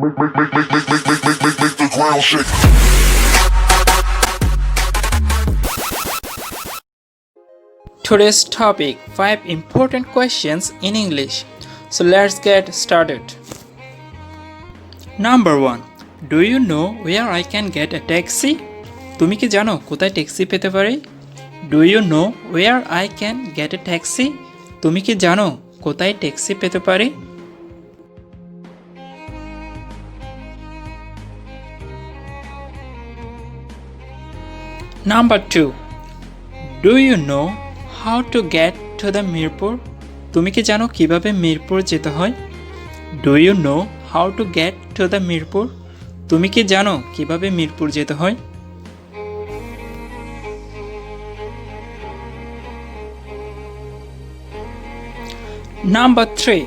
Make the ground shake. Today's topic: 5 important questions in English. So let's get started. Number 1. Do you know where I can get a taxi? তুমি কি জানো কোথায় taxi পেতে পারি? Do you know where I can get a taxi? তুমি কি জানো কোথায় ট্যাক্সি পেতে পারি? Number 2. Do you know how to get to the Mirpur? তুমি কি জানো কিভাবে মিরপুর যেতে হয়? Do you know how to get to the Mirpur? তুমি কি জানো কিভাবে মিরপুর যেতে হয়? Number 3.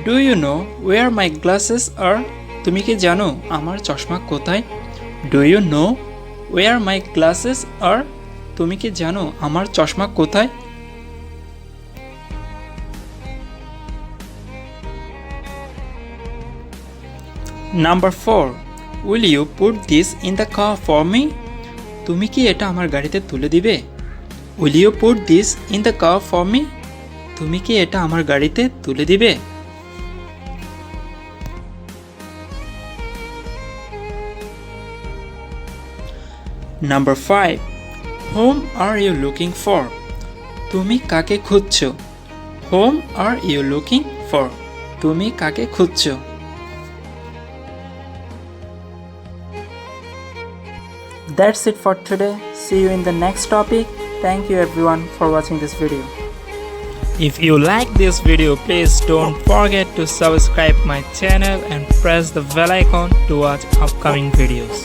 Do you know where my glasses are? তুমি কি জানো আমার চশমা কোথায়? Do you know where my glasses are? তুমি কি জানো আমার চশমা কোথায়? Number 4. Will you put this in the car for me? তুমি কি এটা আমার গাড়িতে তুলে দিবে? Will you put this in the car for me? তুমি কি এটা আমার গাড়িতে তুলে দিবে? Number 5. Whom are you looking for? তুমি কাকে খুঁজছো? Whom are you looking for? তুমি কাকে খুঁজছো? That's it for today. See you in the next topic. Thank you everyone for watching this video. If you like this video, please don't forget to subscribe my channel and press the bell icon to watch upcoming videos.